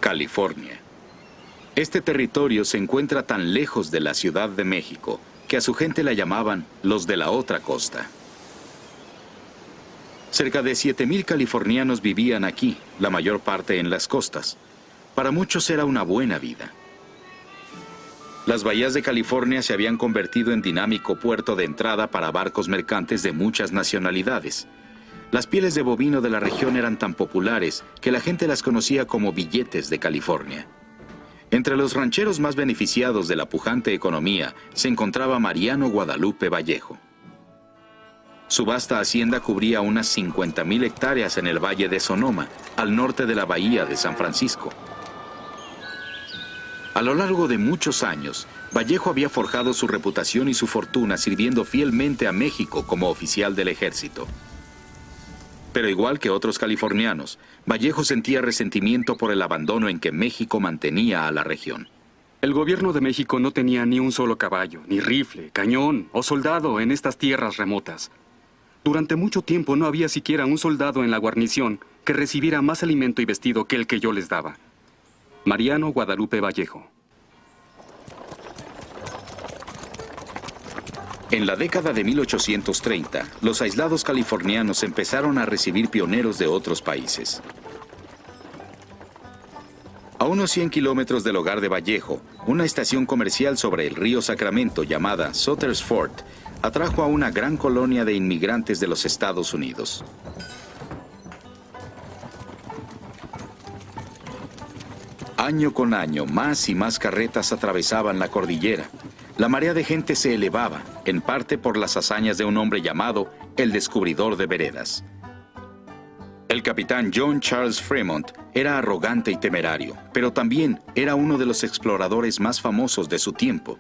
California. Este territorio se encuentra tan lejos de la Ciudad de México que a su gente la llamaban los de la otra costa. Cerca de 7,000 californianos vivían aquí, la mayor parte en las costas. Para muchos era una buena vida. Las bahías de California se habían convertido en dinámico puerto de entrada para barcos mercantes de muchas nacionalidades. Las pieles de bovino de la región eran tan populares que la gente las conocía como billetes de California. Entre los rancheros más beneficiados de la pujante economía se encontraba Mariano Guadalupe Vallejo. Su vasta hacienda cubría unas 50,000 hectáreas en el Valle de Sonoma, al norte de la bahía de San Francisco. A lo largo de muchos años, Vallejo había forjado su reputación y su fortuna sirviendo fielmente a México como oficial del ejército. Pero igual que otros californianos, Vallejo sentía resentimiento por el abandono en que México mantenía a la región. El gobierno de México no tenía ni un solo caballo, ni rifle, cañón o soldado en estas tierras remotas. Durante mucho tiempo no había siquiera un soldado en la guarnición que recibiera más alimento y vestido que el que yo les daba. Mariano Guadalupe Vallejo. En la década de 1830, los aislados californianos empezaron a recibir pioneros de otros países. A unos 100 kilómetros del hogar de Vallejo, una estación comercial sobre el río Sacramento llamada Sutter's Fort atrajo a una gran colonia de inmigrantes de los Estados Unidos. Año con año, más y más carretas atravesaban la cordillera. La marea de gente se elevaba, en parte por las hazañas de un hombre llamado el Descubridor de Veredas. El capitán John Charles Fremont era arrogante y temerario, pero también era uno de los exploradores más famosos de su tiempo.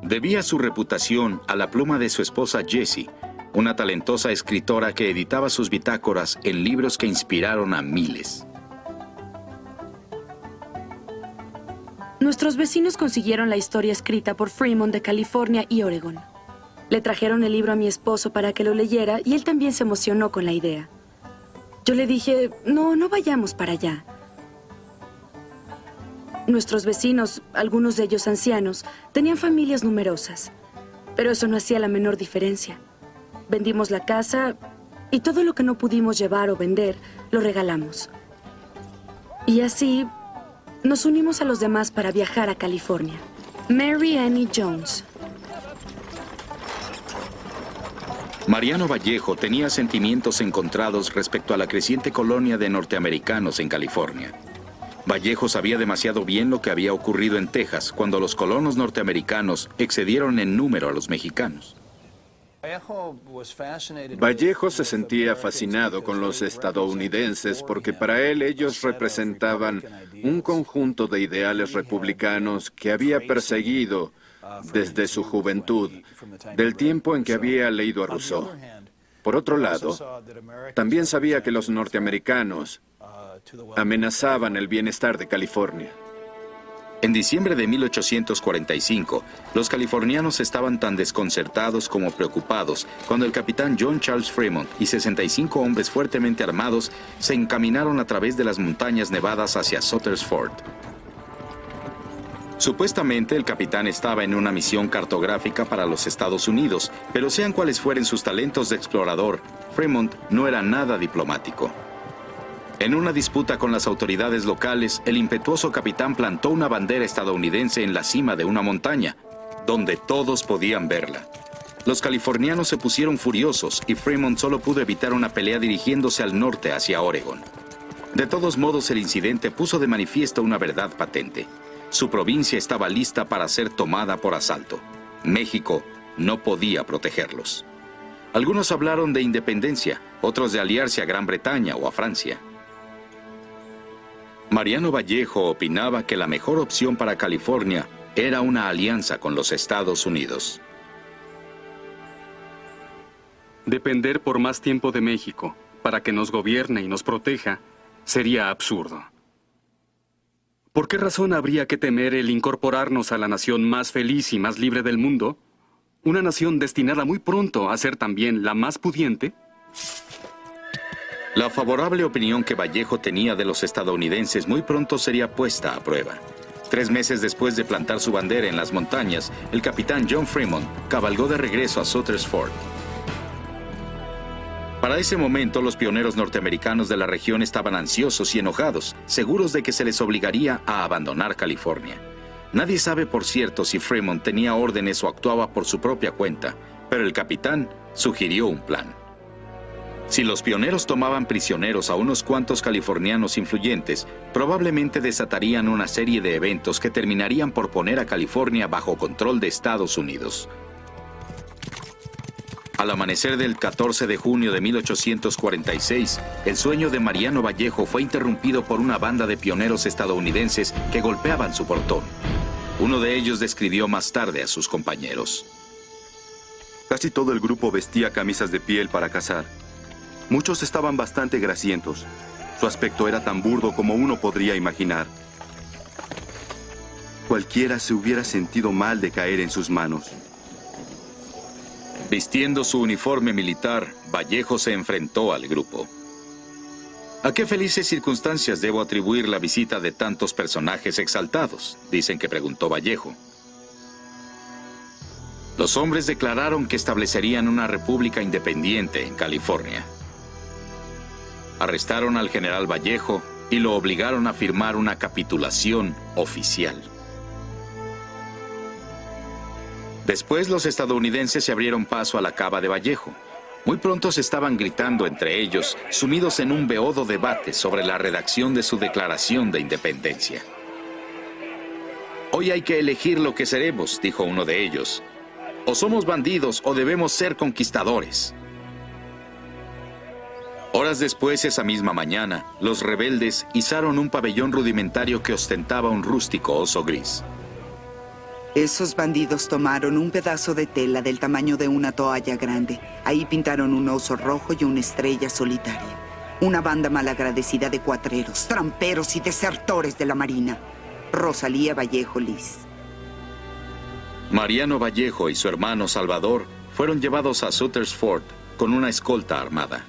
Debía su reputación a la pluma de su esposa Jessie, una talentosa escritora que editaba sus bitácoras en libros que inspiraron a miles. Nuestros vecinos consiguieron la historia escrita por Fremont de California y Oregón. Le trajeron el libro a mi esposo para que lo leyera y él también se emocionó con la idea. Yo le dije, no vayamos para allá. Nuestros vecinos, algunos de ellos ancianos, tenían familias numerosas, pero eso no hacía la menor diferencia. Vendimos la casa y todo lo que no pudimos llevar o vender, lo regalamos. Y así nos unimos a los demás para viajar a California. Mary Annie Jones. Mariano Vallejo tenía sentimientos encontrados respecto a la creciente colonia de norteamericanos en California. Vallejo sabía demasiado bien lo que había ocurrido en Texas cuando los colonos norteamericanos excedieron en número a los mexicanos. Vallejo se sentía fascinado con los estadounidenses porque para él ellos representaban un conjunto de ideales republicanos que había perseguido desde su juventud, del tiempo en que había leído a Rousseau. Por otro lado, también sabía que los norteamericanos amenazaban el bienestar de California. En diciembre de 1845, los californianos estaban tan desconcertados como preocupados cuando el capitán John Charles Fremont y 65 hombres fuertemente armados se encaminaron a través de las montañas nevadas hacia Sutter's Fort. Supuestamente el capitán estaba en una misión cartográfica para los Estados Unidos, pero sean cuales fueren sus talentos de explorador, Fremont no era nada diplomático. En una disputa con las autoridades locales, el impetuoso capitán plantó una bandera estadounidense en la cima de una montaña, donde todos podían verla. Los californianos se pusieron furiosos y Fremont solo pudo evitar una pelea dirigiéndose al norte hacia Oregón. De todos modos, el incidente puso de manifiesto una verdad patente. Su provincia estaba lista para ser tomada por asalto. México no podía protegerlos. Algunos hablaron de independencia, otros de aliarse a Gran Bretaña o a Francia. Mariano Vallejo opinaba que la mejor opción para California era una alianza con los Estados Unidos. Depender por más tiempo de México para que nos gobierne y nos proteja sería absurdo. ¿Por qué razón habría que temer el incorporarnos a la nación más feliz y más libre del mundo? ¿Una nación destinada muy pronto a ser también la más pudiente? La favorable opinión que Vallejo tenía de los estadounidenses muy pronto sería puesta a prueba. 3 meses después de plantar su bandera en las montañas, el capitán John Fremont cabalgó de regreso a Sutter's Fort. Para ese momento, los pioneros norteamericanos de la región estaban ansiosos y enojados, seguros de que se les obligaría a abandonar California. Nadie sabe, por cierto, si Fremont tenía órdenes o actuaba por su propia cuenta, pero el capitán sugirió un plan. Si los pioneros tomaban prisioneros a unos cuantos californianos influyentes, probablemente desatarían una serie de eventos que terminarían por poner a California bajo control de Estados Unidos. Al amanecer del 14 de junio de 1846, el sueño de Mariano Vallejo fue interrumpido por una banda de pioneros estadounidenses que golpeaban su portón. Uno de ellos describió más tarde a sus compañeros. Casi todo el grupo vestía camisas de piel para cazar. Muchos estaban bastante grasientos. Su aspecto era tan burdo como uno podría imaginar. Cualquiera se hubiera sentido mal de caer en sus manos. Vistiendo su uniforme militar, Vallejo se enfrentó al grupo. ¿A qué felices circunstancias debo atribuir la visita de tantos personajes exaltados?, dicen que preguntó Vallejo. Los hombres declararon que establecerían una república independiente en California. Arrestaron al general Vallejo y lo obligaron a firmar una capitulación oficial. Después, los estadounidenses se abrieron paso a la cava de Vallejo. Muy pronto se estaban gritando entre ellos, sumidos en un beodo debate sobre la redacción de su declaración de independencia. «Hoy hay que elegir lo que seremos», dijo uno de ellos. «O somos bandidos o debemos ser conquistadores». Horas después, esa misma mañana, los rebeldes izaron un pabellón rudimentario que ostentaba un rústico oso gris. Esos bandidos tomaron un pedazo de tela del tamaño de una toalla grande. Ahí pintaron un oso rojo y una estrella solitaria. Una banda malagradecida de cuatreros, tramperos y desertores de la Marina. Rosalía Vallejo Liz. Mariano Vallejo y su hermano Salvador fueron llevados a Sutter's Fort con una escolta armada.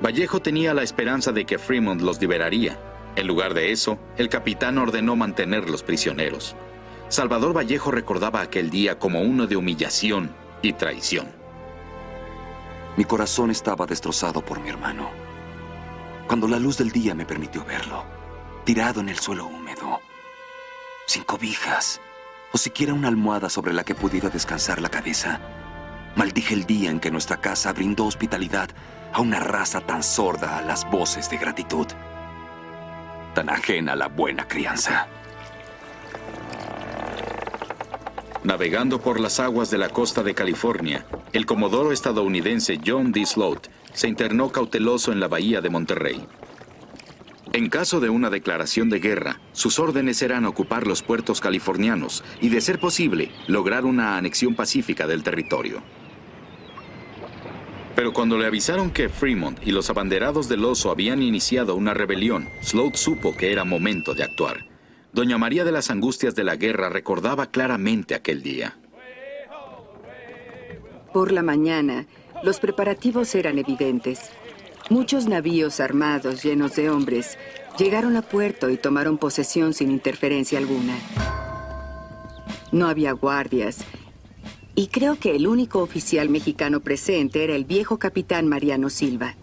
Vallejo tenía la esperanza de que Fremont los liberaría. En lugar de eso, el capitán ordenó mantenerlos prisioneros. Salvador Vallejo recordaba aquel día como uno de humillación y traición. Mi corazón estaba destrozado por mi hermano. Cuando la luz del día me permitió verlo, tirado en el suelo húmedo, sin cobijas, o siquiera una almohada sobre la que pudiera descansar la cabeza, maldije el día en que nuestra casa brindó hospitalidad a una raza tan sorda a las voces de gratitud, tan ajena a la buena crianza. Navegando por las aguas de la costa de California, el comodoro estadounidense John D. Sloat se internó cauteloso en la bahía de Monterrey. En caso de una declaración de guerra, sus órdenes eran ocupar los puertos californianos y, de ser posible, lograr una anexión pacífica del territorio. Pero cuando le avisaron que Fremont y los abanderados del Oso habían iniciado una rebelión, Sloat supo que era momento de actuar. Doña María de las Angustias de la Guerra recordaba claramente aquel día. Por la mañana, los preparativos eran evidentes. Muchos navíos armados llenos de hombres llegaron a puerto y tomaron posesión sin interferencia alguna. No había guardias, y creo que el único oficial mexicano presente era el viejo capitán Mariano Silva.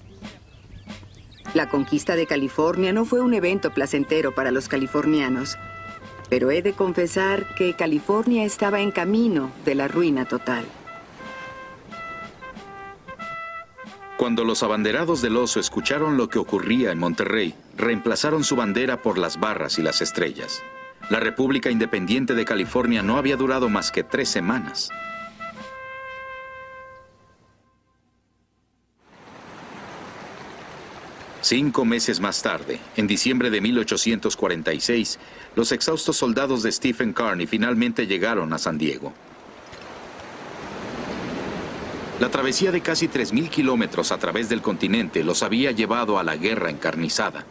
La conquista de California no fue un evento placentero para los californianos, pero he de confesar que California estaba en camino de la ruina total. Cuando los abanderados del Oso escucharon lo que ocurría en Monterrey, reemplazaron su bandera por las barras y las estrellas. La República Independiente de California no había durado más que 3 semanas. Cinco meses más tarde, en diciembre de 1846, los exhaustos soldados de Stephen Kearny finalmente llegaron a San Diego. La travesía de casi 3.000 kilómetros a través del continente los había llevado a la guerra encarnizada.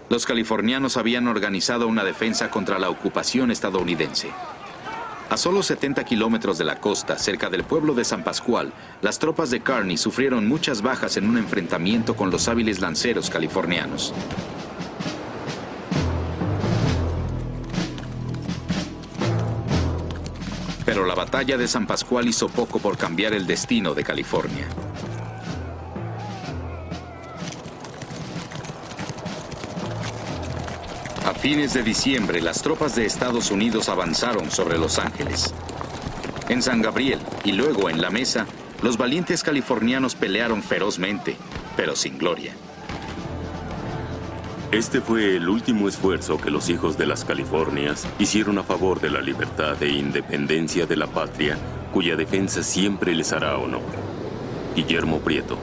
Los californianos habían organizado una defensa contra la ocupación estadounidense. A solo 70 kilómetros de la costa, cerca del pueblo de San Pascual, las tropas de Kearny sufrieron muchas bajas en un enfrentamiento con los hábiles lanceros californianos. Pero la batalla de San Pascual hizo poco por cambiar el destino de California. A fines de diciembre, las tropas de Estados Unidos avanzaron sobre Los Ángeles. En San Gabriel y luego en La Mesa, los valientes californianos pelearon ferozmente, pero sin gloria. Este fue el último esfuerzo que los hijos de las Californias hicieron a favor de la libertad e independencia de la patria, cuya defensa siempre les hará honor. Guillermo Prieto.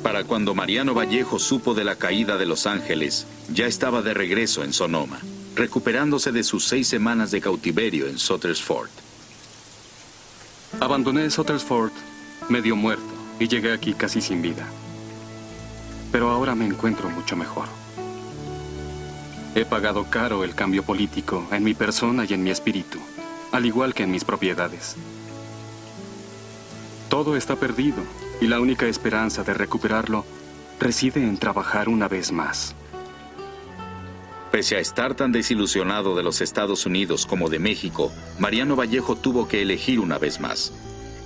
Para cuando Mariano Vallejo supo de la caída de Los Ángeles, ya estaba de regreso en Sonoma, recuperándose de sus 6 semanas de cautiverio en Sutter's Fort. Abandoné Sutter's Fort medio muerto y llegué aquí casi sin vida. Pero ahora me encuentro mucho mejor. He pagado caro el cambio político en mi persona y en mi espíritu, al igual que en mis propiedades. Todo está perdido y la única esperanza de recuperarlo reside en trabajar una vez más. Pese a estar tan desilusionado de los Estados Unidos como de México, Mariano Vallejo tuvo que elegir una vez más.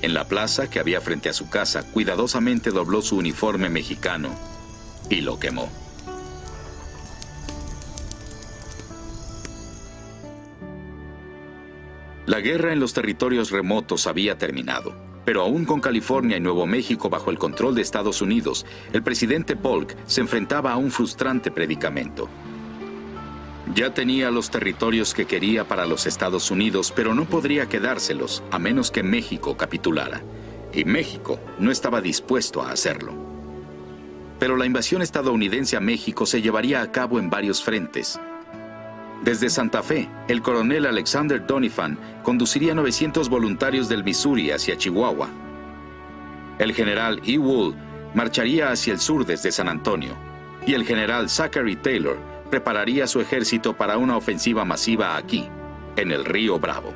En la plaza que había frente a su casa, cuidadosamente dobló su uniforme mexicano y lo quemó. La guerra en los territorios remotos había terminado, pero aún con California y Nuevo México bajo el control de Estados Unidos, el presidente Polk se enfrentaba a un frustrante predicamento. Ya tenía los territorios que quería para los Estados Unidos, pero no podría quedárselos a menos que México capitulara. Y México no estaba dispuesto a hacerlo. Pero la invasión estadounidense a México se llevaría a cabo en varios frentes. Desde Santa Fe, el coronel Alexander Doniphan conduciría 900 voluntarios del Missouri hacia Chihuahua. El general E. Wool marcharía hacia el sur desde San Antonio. Y el general Zachary Taylor prepararía su ejército para una ofensiva masiva aquí, en el Río Bravo.